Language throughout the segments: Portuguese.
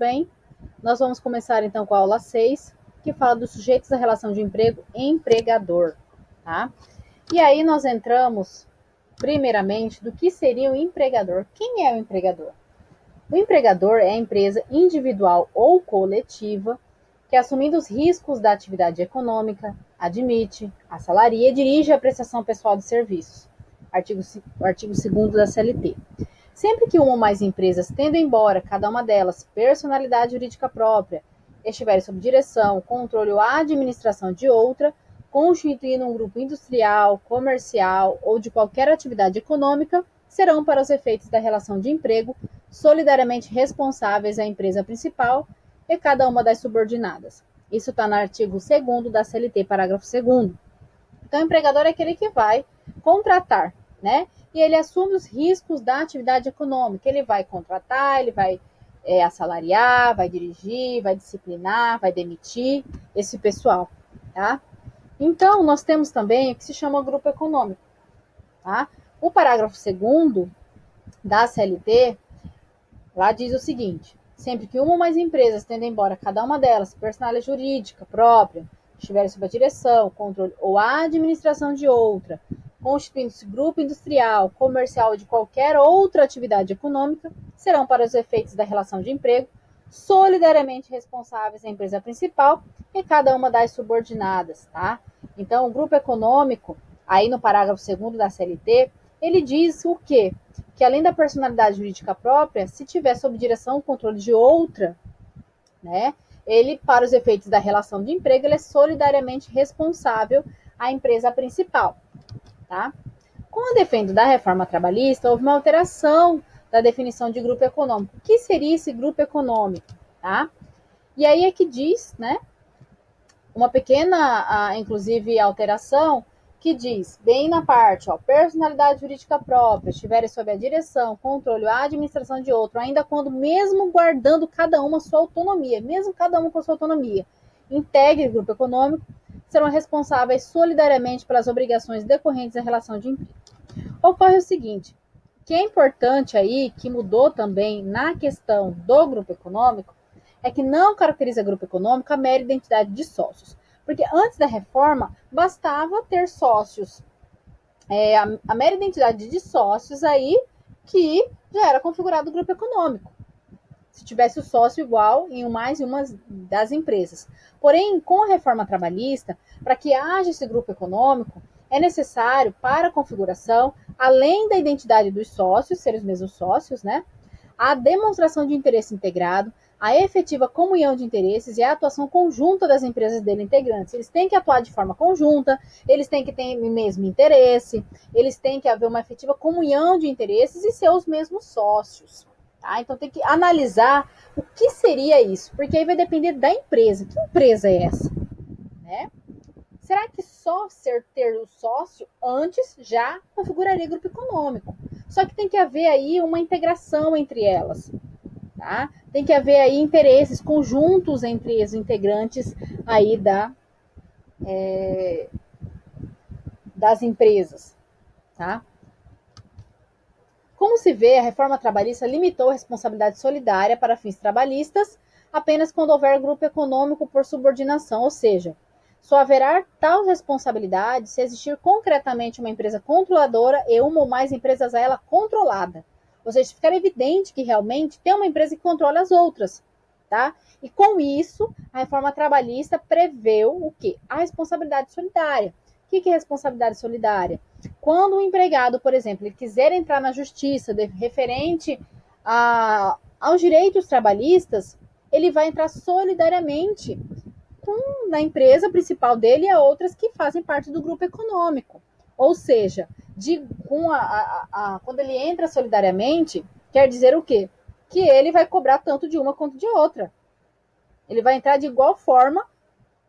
Bem, nós vamos começar então com a aula 6, que fala dos sujeitos da relação de emprego empregador, tá? E aí nós entramos, primeiramente, do que seria o empregador. Quem é o empregador? O empregador é a empresa individual ou coletiva que, assumindo os riscos da atividade econômica, admite, assalaria e dirige a prestação pessoal de serviços. Artigo 2º da CLT. Sempre que uma ou mais empresas, tendo embora cada uma delas personalidade jurídica própria, estiverem sob direção, controle ou administração de outra, constituindo um grupo industrial, comercial ou de qualquer atividade econômica, serão, para os efeitos da relação de emprego, solidariamente responsáveis à empresa principal e cada uma das subordinadas. Isso está no artigo 2º da CLT, parágrafo 2º. Então, o empregador é aquele que vai contratar, né? E ele assume os riscos da atividade econômica. Ele vai contratar, ele vai assalariar, vai dirigir, vai disciplinar, vai demitir esse pessoal, tá? Então, nós temos também o que se chama grupo econômico, tá? O parágrafo 2º da CLT, lá diz o seguinte: sempre que uma ou mais empresas, tendo embora cada uma delas personalidade jurídica própria, estiverem sob a direção, controle ou a administração de outra, constituindo-se grupo industrial, comercial ou de qualquer outra atividade econômica, serão, para os efeitos da relação de emprego, solidariamente responsáveis a empresa principal e cada uma das subordinadas, tá? Então, o grupo econômico, aí no parágrafo 2º da CLT, ele diz o quê? Que além da personalidade jurídica própria, se tiver sob direção ou controle de outra, né, ele, para os efeitos da relação de emprego, ele é solidariamente responsável à empresa principal, tá? Com o advento da reforma trabalhista, houve uma alteração da definição de grupo econômico. O que seria esse grupo econômico, tá? E aí é que diz, né, uma pequena, inclusive, alteração, que diz, bem na parte, ó, personalidade jurídica própria, estiverem sob a direção, controle ou a administração de outro, ainda quando mesmo guardando cada uma sua autonomia, mesmo cada uma com sua autonomia, integre o grupo econômico, serão responsáveis solidariamente pelas obrigações decorrentes da relação de emprego. Ocorre o seguinte, que é importante aí, que mudou também na questão do grupo econômico, é que não caracteriza grupo econômico a mera identidade de sócios. Porque antes da reforma, bastava ter sócios. A mera identidade de sócios aí, que já era configurado o grupo econômico. Se tivesse o sócio igual em mais de uma das empresas. Porém, com a reforma trabalhista, para que haja esse grupo econômico, é necessário, para a configuração, além da identidade dos sócios, ser os mesmos sócios, né? A demonstração de interesse integrado, a efetiva comunhão de interesses e a atuação conjunta das empresas dele integrantes. Eles têm que atuar de forma conjunta, eles têm que ter o mesmo interesse, eles têm que haver uma efetiva comunhão de interesses e ser os mesmos sócios. Tá? Então tem que analisar o que seria isso, porque aí vai depender da empresa. Que empresa é essa? Né? Será que só ter o sócio antes já configuraria grupo econômico? Só que tem que haver aí uma integração entre elas. Tá? Tem que haver aí interesses conjuntos entre os integrantes aí das empresas. Tá? Como se vê, a reforma trabalhista limitou a responsabilidade solidária para fins trabalhistas apenas quando houver grupo econômico por subordinação, ou seja, só haverá tal responsabilidade se existir concretamente uma empresa controladora e uma ou mais empresas a ela controlada. Ou seja, ficar evidente que realmente tem uma empresa que controla as outras, tá? E com isso, a reforma trabalhista preveu o quê? A responsabilidade solidária. O que é responsabilidade solidária? Quando um empregado, por exemplo, ele quiser entrar na justiça referente aos direitos trabalhistas, ele vai entrar solidariamente na empresa principal dele e a outras que fazem parte do grupo econômico. Ou seja, quando ele entra solidariamente, quer dizer o quê? Que ele vai cobrar tanto de uma quanto de outra. Ele vai entrar de igual forma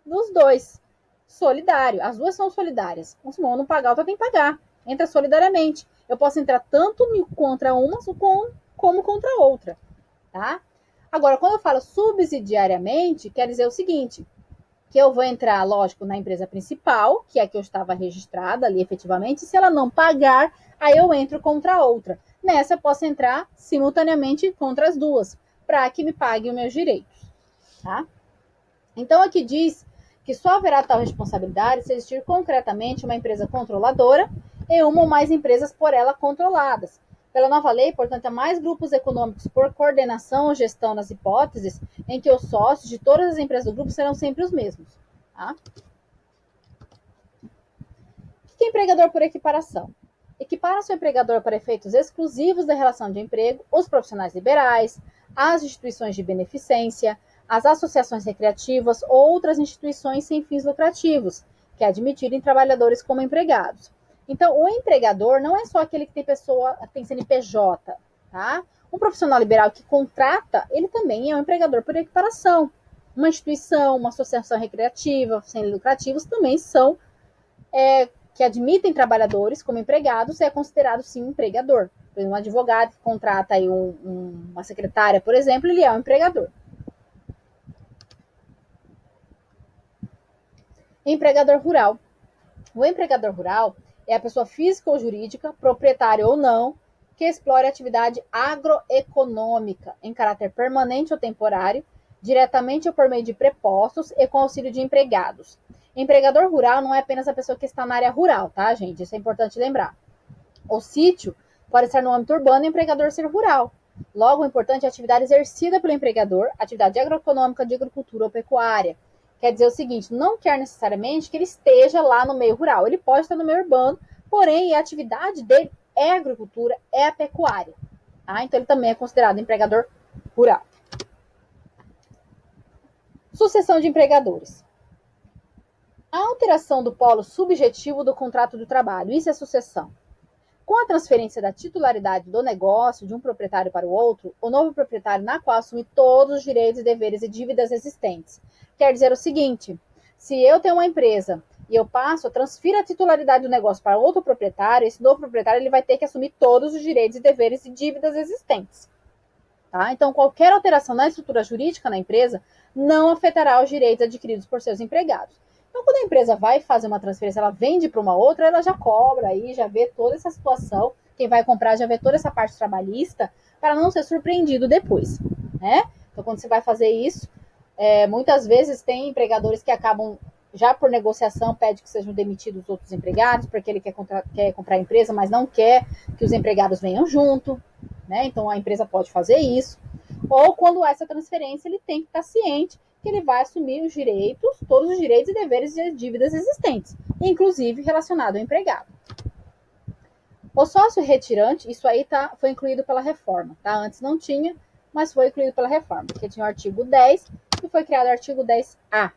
nos dois. Solidário. As duas são solidárias. Um não pagar, outra tem que pagar. Entra solidariamente. Eu posso entrar tanto contra uma como contra a outra. Tá? Agora, quando eu falo subsidiariamente, quer dizer o seguinte, que eu vou entrar, lógico, na empresa principal, que é a que eu estava registrada ali efetivamente, e se ela não pagar, aí eu entro contra a outra. Nessa eu posso entrar simultaneamente contra as duas, para que me pague os meus direitos, tá? Então, aqui diz que só haverá tal responsabilidade se existir concretamente uma empresa controladora e uma ou mais empresas por ela controladas. Pela nova lei, portanto, há mais grupos econômicos por coordenação ou gestão nas hipóteses em que os sócios de todas as empresas do grupo serão sempre os mesmos. Tá? O que é empregador por equiparação? Equipara-se o empregador para efeitos exclusivos da relação de emprego os profissionais liberais, as instituições de beneficência, as associações recreativas ou outras instituições sem fins lucrativos, que admitirem trabalhadores como empregados. Então, o empregador não é só aquele que tem CNPJ, tá? Um profissional liberal que contrata, ele também é um empregador por equiparação. Uma instituição, uma associação recreativa, sem lucrativos, também são que admitem trabalhadores como empregados, é considerado sim um empregador. Um advogado que contrata aí uma secretária, por exemplo, ele é um empregador. Empregador rural. O empregador rural é a pessoa física ou jurídica, proprietária ou não, que explore atividade agroeconômica em caráter permanente ou temporário, diretamente ou por meio de prepostos e com auxílio de empregados. Empregador rural não é apenas a pessoa que está na área rural, tá, gente? Isso é importante lembrar. O sítio pode estar no âmbito urbano e o empregador ser rural. Logo, o importante é a atividade exercida pelo empregador, atividade agroeconômica de agricultura ou pecuária. Quer dizer o seguinte, não quer necessariamente que ele esteja lá no meio rural. Ele pode estar no meio urbano, porém a atividade dele é a agricultura, é a pecuária. Tá? Então, ele também é considerado empregador rural. Sucessão de empregadores. A alteração do polo subjetivo do contrato do trabalho, isso é sucessão. Com a transferência da titularidade do negócio de um proprietário para o outro, o novo proprietário na qual assume todos os direitos, deveres e dívidas existentes. Quer dizer o seguinte, se eu tenho uma empresa e eu transfiro a titularidade do negócio para outro proprietário, esse novo proprietário ele vai ter que assumir todos os direitos, deveres e dívidas existentes. Tá? Então, qualquer alteração na estrutura jurídica na empresa não afetará os direitos adquiridos por seus empregados. Então, quando a empresa vai fazer uma transferência, ela vende para uma outra, ela já cobra aí, já vê toda essa situação, quem vai comprar já vê toda essa parte trabalhista, para não ser surpreendido depois, né? Então, quando você vai fazer isso, muitas vezes tem empregadores que acabam, já por negociação, pede que sejam demitidos os outros empregados, porque ele quer comprar a empresa, mas não quer que os empregados venham junto, né? Então, a empresa pode fazer isso. Ou quando essa transferência, ele tem que estar ciente que ele vai assumir os direitos, todos os direitos e deveres e dívidas existentes, inclusive relacionado ao empregado. O sócio retirante, isso aí foi incluído pela reforma, tá? Antes não tinha, mas foi incluído pela reforma, porque tinha o artigo 10 e foi criado o artigo 10A.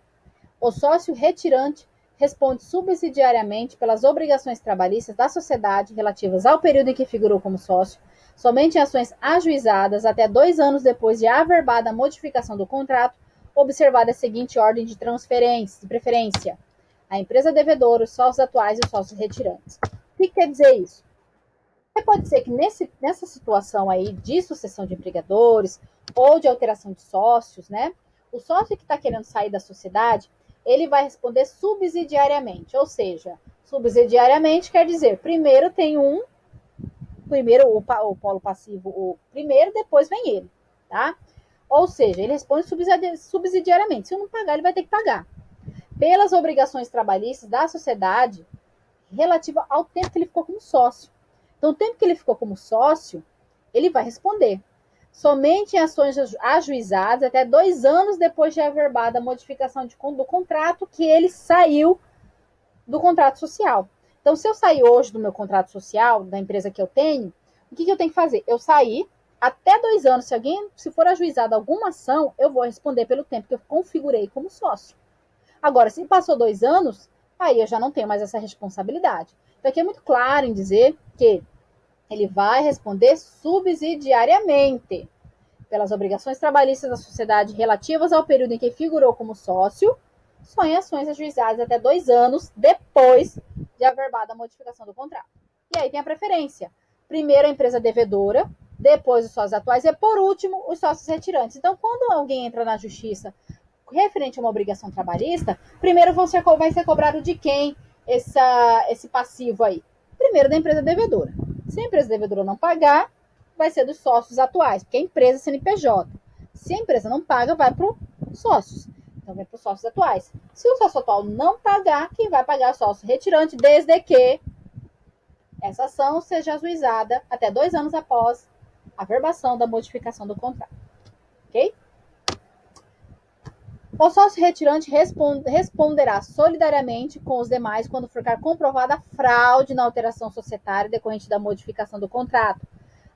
O sócio retirante responde subsidiariamente pelas obrigações trabalhistas da sociedade relativas ao período em que figurou como sócio, somente em ações ajuizadas até 2 anos depois de averbada a modificação do contrato, observada a seguinte ordem de preferência: a empresa devedora, os sócios atuais e os sócios retirantes. O que quer dizer isso? Pode ser que nessa situação aí de sucessão de empregadores ou de alteração de sócios, né? O sócio que está querendo sair da sociedade, ele vai responder subsidiariamente, ou seja, subsidiariamente quer dizer, primeiro o polo passivo, o primeiro, depois vem ele, tá? Ou seja, ele responde subsidiariamente. Se eu não pagar, ele vai ter que pagar. Pelas obrigações trabalhistas da sociedade relativa ao tempo que ele ficou como sócio. Então, o tempo que ele ficou como sócio, ele vai responder. Somente em ações ajuizadas até 2 anos depois de averbada a modificação do contrato que ele saiu do contrato social. Então, se eu sair hoje do meu contrato social, da empresa que eu tenho, o que eu tenho que fazer? Eu sair até 2 anos, se for ajuizada alguma ação, eu vou responder pelo tempo que eu configurei como sócio. Agora, se passou 2 anos, aí eu já não tenho mais essa responsabilidade. Então, aqui é muito claro em dizer que ele vai responder subsidiariamente pelas obrigações trabalhistas da sociedade relativas ao período em que figurou como sócio, só em ações ajuizadas até 2 anos depois de averbada a modificação do contrato. E aí tem a preferência. Primeiro a empresa devedora, depois os sócios atuais e, por último, os sócios retirantes. Então, quando alguém entra na justiça referente a uma obrigação trabalhista, primeiro vai ser cobrado de quem esse passivo aí? Primeiro da empresa devedora. Se a empresa devedora não pagar, vai ser dos sócios atuais, porque é empresa CNPJ. Se a empresa não paga, vai para os sócios. Então, vai para os sócios atuais. Se o sócio atual não pagar, quem vai pagar é o sócio retirante, desde que essa ação seja ajuizada até 2 anos após a verbação da modificação do contrato. Ok? O sócio retirante responderá solidariamente com os demais quando for comprovada fraude na alteração societária decorrente da modificação do contrato.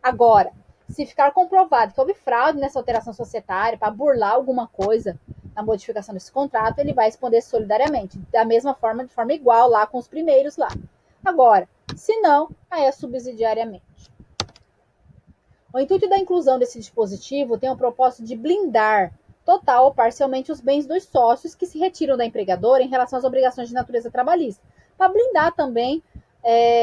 Agora, se ficar comprovado que houve fraude nessa alteração societária para burlar alguma coisa na modificação desse contrato, ele vai responder solidariamente, da mesma forma, de forma igual lá com os primeiros lá. Agora, se não, aí é subsidiariamente. O intuito da inclusão desse dispositivo tem o propósito de blindar total ou parcialmente os bens dos sócios que se retiram da empregadora em relação às obrigações de natureza trabalhista, para blindar também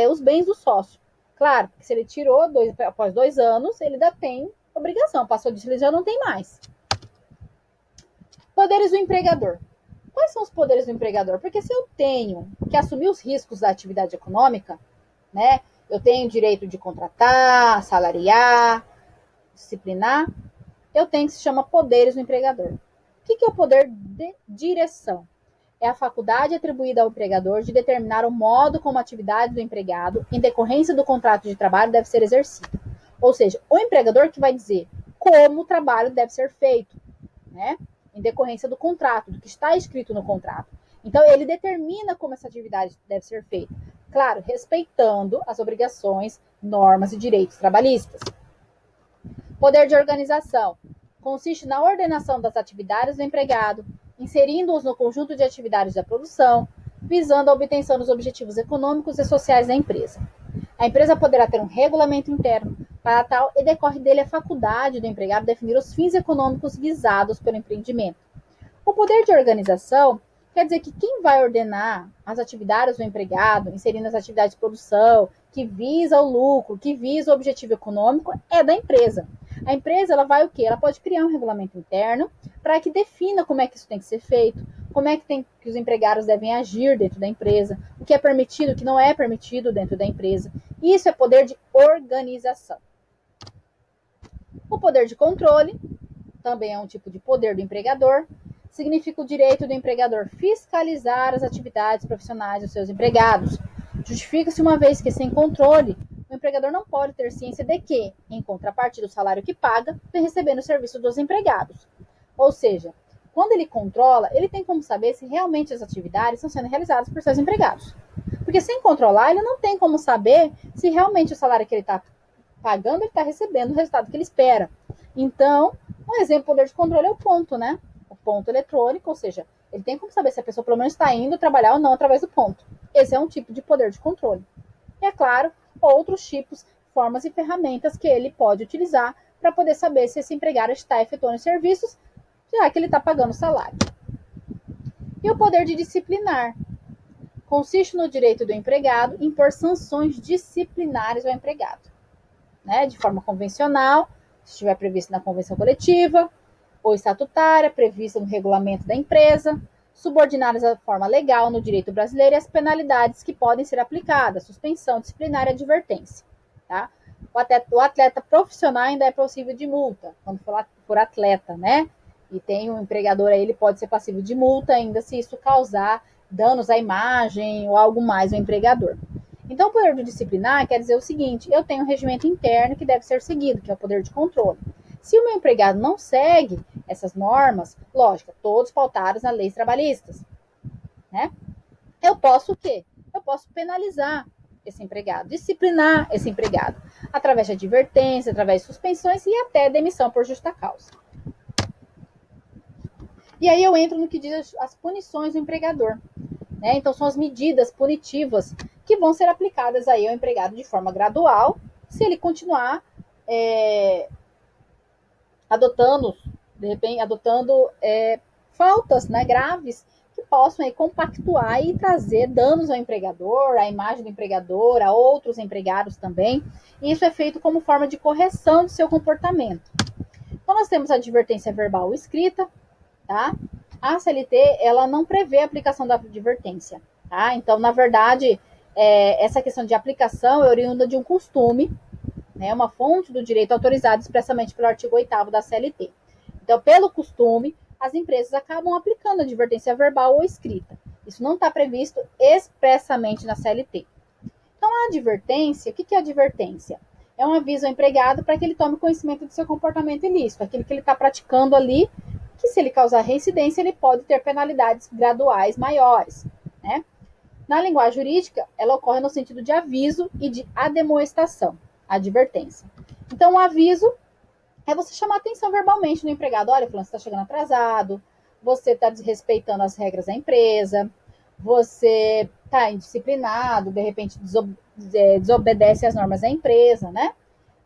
os bens do sócio. Claro, que se ele tirou após 2 anos, ele ainda tem obrigação, passou disso, ele já não tem mais. Poderes do empregador. Quais são os poderes do empregador? Porque se eu tenho que assumir os riscos da atividade econômica, né, eu tenho direito de contratar, salariar, disciplinar, eu tenho que se chama poderes do empregador. O que é o poder de direção? É a faculdade atribuída ao empregador de determinar o modo como a atividade do empregado, em decorrência do contrato de trabalho, deve ser exercida. Ou seja, o empregador que vai dizer como o trabalho deve ser feito, né? Em decorrência do contrato, do que está escrito no contrato. Então, ele determina como essa atividade deve ser feita. Claro, respeitando as obrigações, normas e direitos trabalhistas. Poder de organização. Consiste na ordenação das atividades do empregado, inserindo-os no conjunto de atividades da produção, visando a obtenção dos objetivos econômicos e sociais da empresa. A empresa poderá ter um regulamento interno para tal e decorre dele a faculdade do empregado definir os fins econômicos visados pelo empreendimento. O poder de organização quer dizer que quem vai ordenar as atividades do empregado, inserindo as atividades de produção, que visa o lucro, que visa o objetivo econômico, é da empresa. A empresa, ela vai o quê? Ela pode criar um regulamento interno para que defina como é que isso tem que ser feito, como é que os empregados devem agir dentro da empresa, o que é permitido, o que não é permitido dentro da empresa. Isso é poder de organização. O poder de controle também é um tipo de poder do empregador. Significa o direito do empregador fiscalizar as atividades profissionais dos seus empregados. Justifica-se uma vez que, sem controle, o empregador não pode ter ciência de que, em contrapartida do salário que paga, vem recebendo o serviço dos empregados. Ou seja, quando ele controla, ele tem como saber se realmente as atividades estão sendo realizadas por seus empregados. Porque sem controlar, ele não tem como saber se realmente o salário que ele está pagando, ele está recebendo o resultado que ele espera. Então, um exemplo de poder de controle é o ponto, né? O ponto eletrônico, ou seja, ele tem como saber se a pessoa pelo menos está indo trabalhar ou não através do ponto. Esse é um tipo de poder de controle. E, é claro, outros tipos, formas e ferramentas que ele pode utilizar para poder saber se esse empregado está efetuando serviços, já que ele está pagando salário. E o poder de disciplinar. Consiste no direito do empregado em impor sanções disciplinares ao empregado, né? De forma convencional, se estiver previsto na convenção coletiva, ou estatutária, prevista no regulamento da empresa, subordinadas à forma legal no direito brasileiro e as penalidades que podem ser aplicadas, suspensão disciplinar e advertência. Tá? O atleta profissional ainda é passível de multa, quando for atleta, né? E tem um empregador aí, ele pode ser passível de multa ainda se isso causar danos à imagem ou algo mais ao empregador. Então, o poder de disciplinar quer dizer o seguinte: eu tenho um regimento interno que deve ser seguido, que é o poder de controle. Se o meu empregado não segue essas normas, lógico, todos pautados nas leis trabalhistas, né? Eu posso o quê? Eu posso penalizar esse empregado, disciplinar esse empregado, através de advertência, através de suspensões e até demissão por justa causa. E aí eu entro no que diz as punições do empregador, né? Então são as medidas punitivas que vão ser aplicadas aí ao empregado de forma gradual, se ele continuar adotando faltas, né, graves que possam aí compactuar e trazer danos ao empregador, à imagem do empregador, a outros empregados também. E isso é feito como forma de correção do seu comportamento. Então, nós temos a advertência verbal escrita, tá? A CLT, ela não prevê a aplicação da advertência, tá? Então, na verdade, essa questão de aplicação é oriunda de um costume, né, uma fonte do direito autorizado expressamente pelo artigo 8º da CLT. Então, pelo costume, as empresas acabam aplicando advertência verbal ou escrita. Isso não está previsto expressamente na CLT. Então, a advertência, o que é advertência? É um aviso ao empregado para que ele tome conhecimento do seu comportamento ilícito, aquilo que ele está praticando ali, que se ele causar reincidência, ele pode ter penalidades graduais maiores, né? Na linguagem jurídica, ela ocorre no sentido de aviso e de ademoestação, advertência. Então, o aviso é você chamar atenção verbalmente no empregado. Olha, fulano, você está chegando atrasado, você está desrespeitando as regras da empresa, você está indisciplinado, de repente desobedece às normas da empresa, né?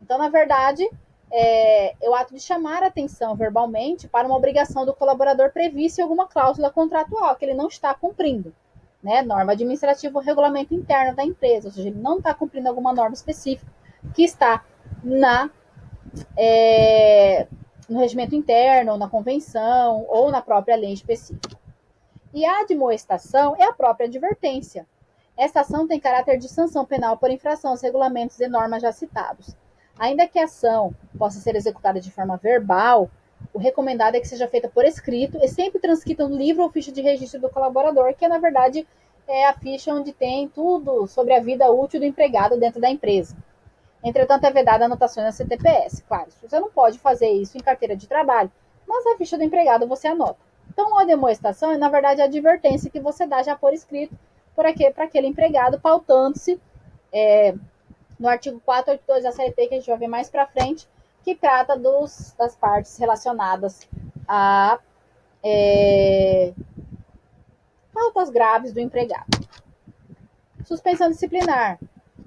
Então, na verdade, é o ato de chamar atenção verbalmente para uma obrigação do colaborador prevista em alguma cláusula contratual que ele não está cumprindo, né? Norma administrativa ou regulamento interno da empresa, ou seja, ele não está cumprindo alguma norma específica que está no regimento interno, ou na convenção, ou na própria lei específica. E a admoestação é a própria advertência. Esta ação tem caráter de sanção penal por infração aos regulamentos e normas já citados. Ainda que a ação possa ser executada de forma verbal, o recomendado é que seja feita por escrito e sempre transcrita no livro ou ficha de registro do colaborador, que na verdade é a ficha onde tem tudo sobre a vida útil do empregado dentro da empresa. Entretanto, é vedada anotações na CTPS. Claro, você não pode fazer isso em carteira de trabalho, mas na ficha do empregado você anota. Então, a demonstração é, na verdade, a advertência que você dá já por escrito para aquele empregado, pautando-se no artigo 482 da CLT, que a gente vai ver mais para frente, que trata das partes relacionadas a faltas graves do empregado. Suspensão disciplinar.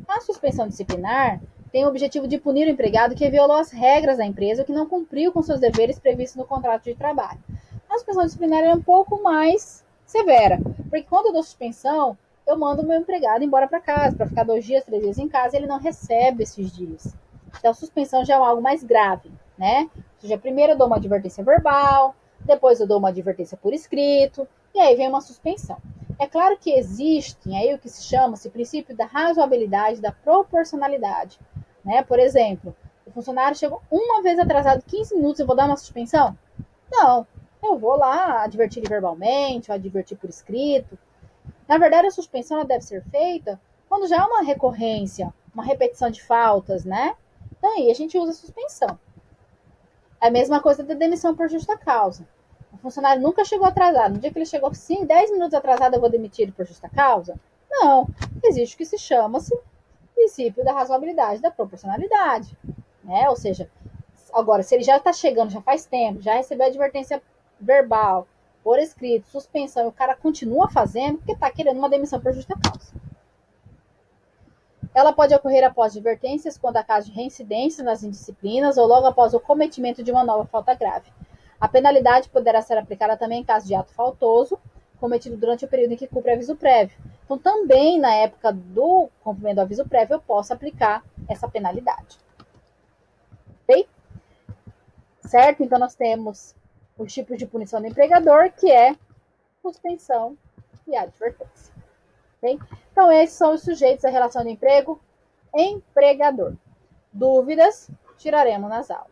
A suspensão disciplinar tem o objetivo de punir o empregado que violou as regras da empresa ou que não cumpriu com seus deveres previstos no contrato de trabalho. A suspensão disciplinar é um pouco mais severa, porque quando eu dou suspensão, eu mando o meu empregado embora para casa, para ficar 2 dias, 3 dias em casa, e ele não recebe esses dias. Então, a suspensão já é algo mais grave, né? Ou seja, primeiro eu dou uma advertência verbal, depois eu dou uma advertência por escrito, e aí vem uma suspensão. É claro que existem aí o que se chama-se princípio da razoabilidade, da proporcionalidade, né? Por exemplo, o funcionário chegou uma vez atrasado 15 minutos, eu vou dar uma suspensão? Não, eu vou lá advertir ele verbalmente, ou advertir por escrito. Na verdade, a suspensão ela deve ser feita quando já há uma recorrência, uma repetição de faltas, né? Então aí a gente usa a suspensão. É a mesma coisa da demissão por justa causa. O funcionário nunca chegou atrasado. No dia que ele chegou, sim, 10 minutos atrasado, eu vou demitir ele por justa causa? Não. Existe o que se chama-se princípio da razoabilidade, da proporcionalidade, né? Ou seja, agora, se ele já está chegando, já faz tempo, já recebeu advertência verbal, por escrito, suspensão, e o cara continua fazendo, porque está querendo uma demissão por justa causa. Ela pode ocorrer após advertências, quando há caso de reincidência nas indisciplinas ou logo após o cometimento de uma nova falta grave. A penalidade poderá ser aplicada também em caso de ato faltoso, cometido durante o período em que cumpre aviso prévio. Então, também na época do cumprimento do aviso prévio, eu posso aplicar essa penalidade. Ok? Certo? Então, nós temos os tipos de punição do empregador, que é suspensão e advertência. Okay? Então, esses são os sujeitos à relação de emprego empregador. Dúvidas? Tiraremos nas aulas.